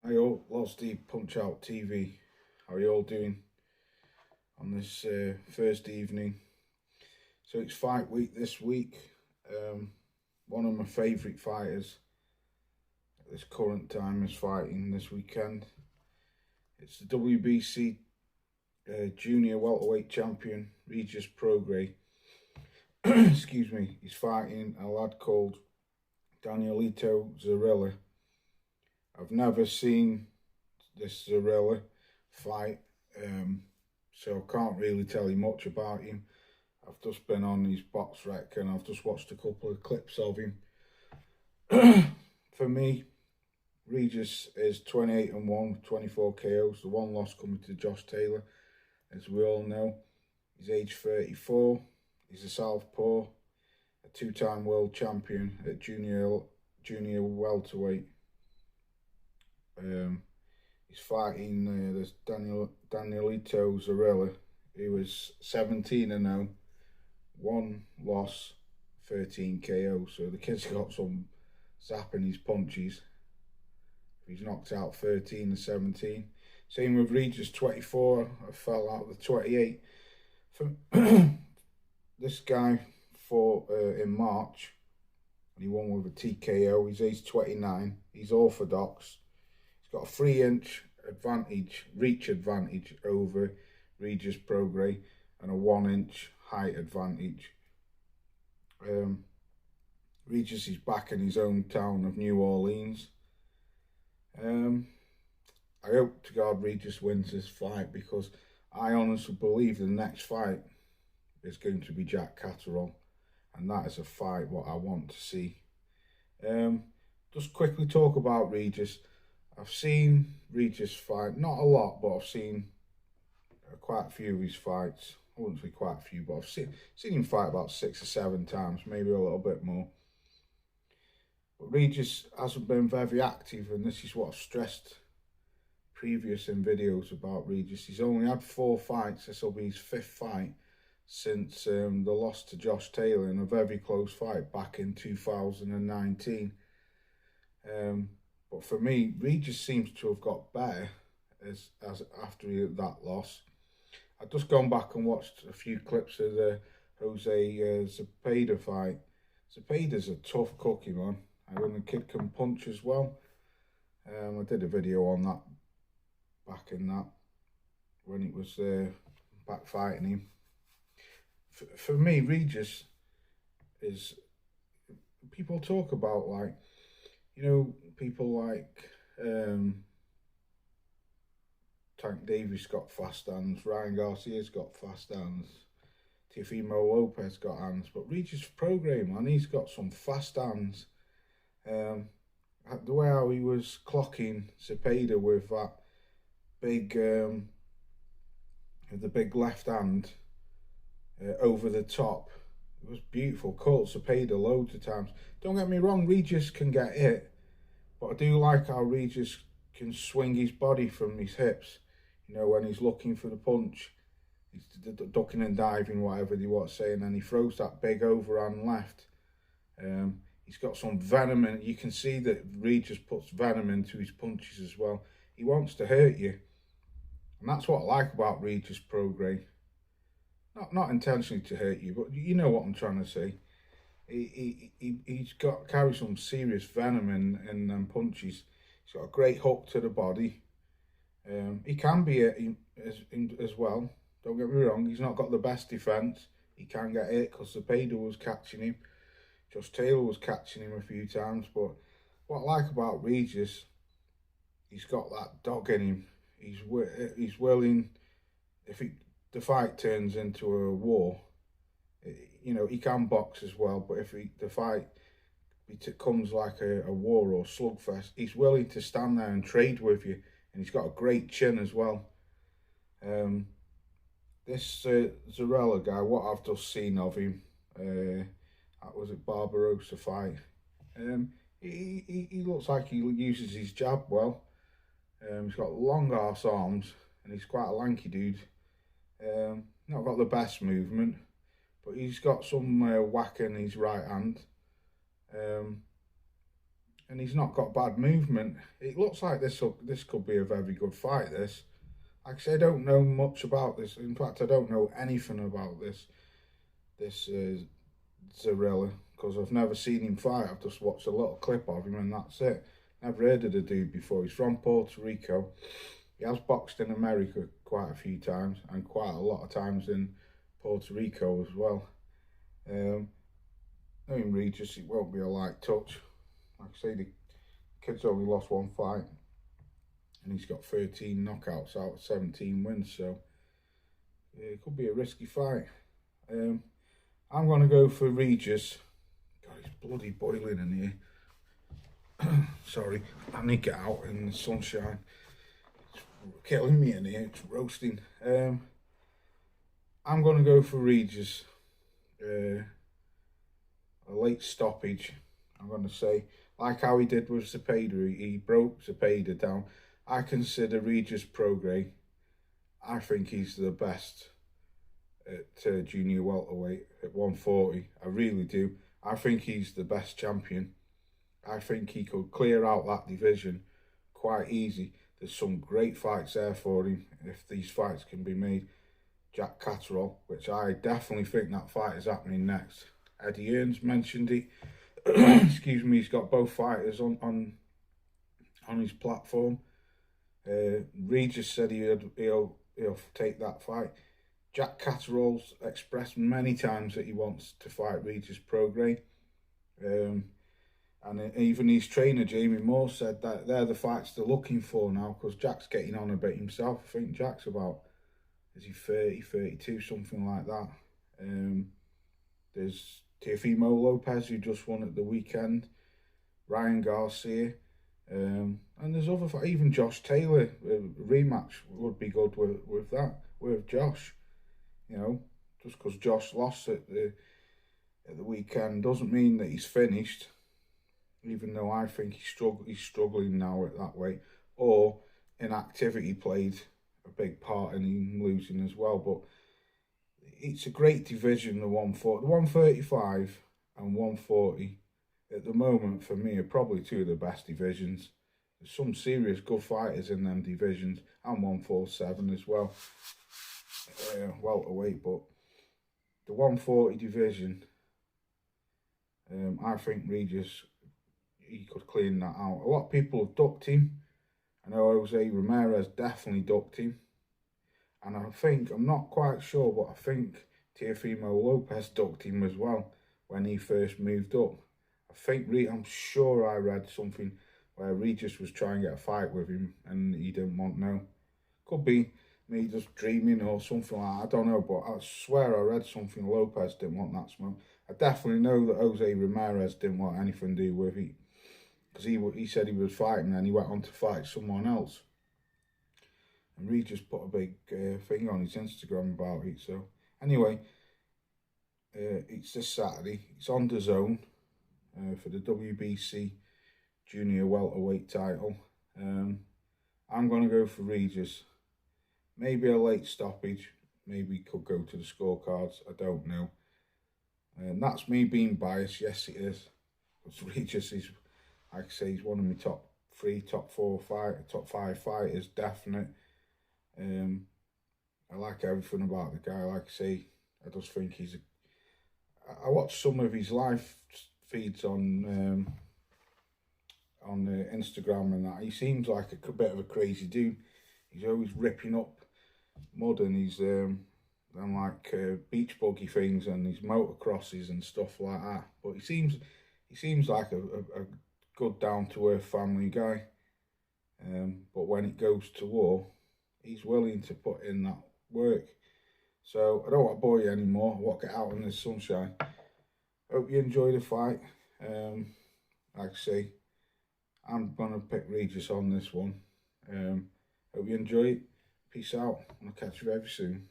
Hi all, Lost Steve Punch Out TV. How are you all doing on this first evening? So it's fight week this week. One of my favourite fighters at this current time is fighting this weekend. It's the WBC junior welterweight champion, Regis prograis. Excuse me. He's fighting a lad called Danielito Zorrilla. I've never seen this Zorrilla fight, so I can't really tell you much about him. I've just been on his box rec and I've just watched a couple of clips of him. For me, Regis is 28-1, 24 KOs. The one loss coming to Josh Taylor, as we all know. He's age 34. He's a southpaw, a two-time world champion at junior welterweight. He's fighting this Danielito Zorrilla, who was 17-0, one loss, 13 KO. So the kid's got some zap in his punches. He's knocked out 13-17. Same with Regis, 24. I fell out with 28. This guy fought in March, and he won with a TKO. He's age 29. He's orthodox. He's got a 3-inch advantage, reach advantage over Regis prograis, and a 1-inch height advantage. Regis is back in his own town of New Orleans. I hope to God Regis wins this fight, because I honestly believe the next fight is going to be Jack Catterall, and that is a fight what I want to see. Just quickly talk about Regis. I've seen Regis fight, not a lot, but I've seen quite a few of his fights. I wouldn't say quite a few, but I've seen him fight about 6 or 7 times, maybe a little bit more. But Regis hasn't been very active, and this is what I've stressed previous in videos about Regis. He's only had 4 fights. This will be his 5th fight since the loss to Josh Taylor in a very close fight back in 2019. But for me, Regis seems to have got better as after that loss. I've just gone back and watched a few clips of the Jose Zepeda fight. Zepeda's a tough cookie, man. And when the kid can punch as well. I did a video on that back in that, when it was back fighting him. For me, Regis is, people talk about, like, you know, people like Tank Davis got fast hands, Ryan Garcia's got fast hands, Teofimo Lopez got hands, but Regis prograis, man, he's got some fast hands. The way how he was clocking Zepeda with that big, the big left hand over the top, it was beautiful. Caught Zepeda loads of times. Don't get me wrong, Regis can get hit, but I do like how Regis can swing his body from his hips. You know, when he's looking for the punch, he's ducking and diving, whatever they want to say, and then he throws that big overhand left. He's got some venom, and you can see that Regis puts venom into his punches as well. He wants to hurt you, and that's what I like about Regis prograis. Not intentionally to hurt you, but you know what I'm trying to say. He's got carry some serious venom in them punches. He's got a great hook to the body. He can be hit as well. Don't get me wrong. He's not got the best defense. He can get hit because Zepeda was catching him. Josh Taylor was catching him a few times. But what I like about Regis, he's got that dog in him. He's willing, if the fight turns into a war, you know, he can box as well, but if the fight becomes like a war or slugfest, he's willing to stand there and trade with you, and he's got a great chin as well. This Zorrilla guy, what I've just seen of him, that was a Barbarossa fight. He looks like he uses his jab well. He's got long arse arms, and he's quite a lanky dude. Not got the best movement, but he's got some whack in his right hand. and he's not got bad movement. It looks like this could be a very good fight. This, like I say, I don't know much about this. In fact, I don't know anything about this Zorrilla, because I've never seen him fight. I've just watched a little clip of him and that's it. Never heard of the dude before. He's from Puerto Rico. He has boxed in America quite a few times and quite a lot of times in Puerto Rico as well. Knowing Regis, it won't be a light touch. Like I say, the kid's only lost one fight and he's got 13 knockouts out of 17 wins, so it could be a risky fight. I'm going to go for Regis. God, it's bloody boiling in here. Sorry, I need to get out in the sunshine. It's killing me in here, it's roasting. I'm going to go for Regis. A late stoppage, I'm going to say. Like how he did with Zepeda, he broke Zepeda down. I consider Regis prograis. I think he's the best at junior welterweight at 140. I really do. I think he's the best champion. I think he could clear out that division quite easy. There's some great fights there for him if these fights can be made. Jack Catterall, which I definitely think that fight is happening next. Eddie Earns mentioned it. Excuse me, he's got both fighters on his platform. Regis said he'll take that fight. Jack Catterall's expressed many times that he wants to fight Regis prograis. And even his trainer, Jamie Moore, said that they're the fights they're looking for now, because Jack's getting on a bit himself. I think Jack's about, is he 30, 32, something like that. There's Teofimo Lopez, who just won at the weekend. Ryan Garcia. And there's other fights. Even Josh Taylor, a rematch would be good with that, with Josh. You know, just because Josh lost at the weekend doesn't mean that he's finished. Even though I think he's struggling now at that weight, or inactivity played a big part in him losing as well. But it's a great division, the 140, the 135 and 140 at the moment for me are probably two of the best divisions. There's some serious good fighters in them divisions, and 147 as well, welterweight. But the 140 division, I think Regis, he could clean that out. A lot of people have ducked him. I know Jose Ramirez definitely ducked him. And I think, I'm not quite sure, but I think Teofimo Lopez ducked him as well when he first moved up. I'm sure I read something where Regis was trying to get a fight with him and he didn't want no. Could be me just dreaming or something like that, I don't know, but I swear I read something Lopez didn't want that smoke. I definitely know that Jose Ramirez didn't want anything to do with it, because he said he was fighting and he went on to fight someone else. And Regis put a big thing on his Instagram about it. So anyway, it's this Saturday. It's on the Zone for the WBC Junior Welterweight title. I'm going to go for Regis. Maybe a late stoppage. Maybe could go to the scorecards. I don't know. And that's me being biased. Yes, it is. Because Regis is, like I say, he's one of my top 3, top 4, top 5 fighters, definite. I like everything about the guy. Like I say, I just think I watched some of his live feeds on Instagram and that. He seems like a bit of a crazy dude. He's always ripping up mud and he's beach buggy things and his motocrosses and stuff like that. But he seems like a good down to earth family guy. But when it goes to war, he's willing to put in that work. So I don't want to bore you anymore. I want to get out in the sunshine. Hope you enjoy the fight. Like I say, I'm going to pick Regis on this one. Hope you enjoy it. Peace out. I'll catch you very soon.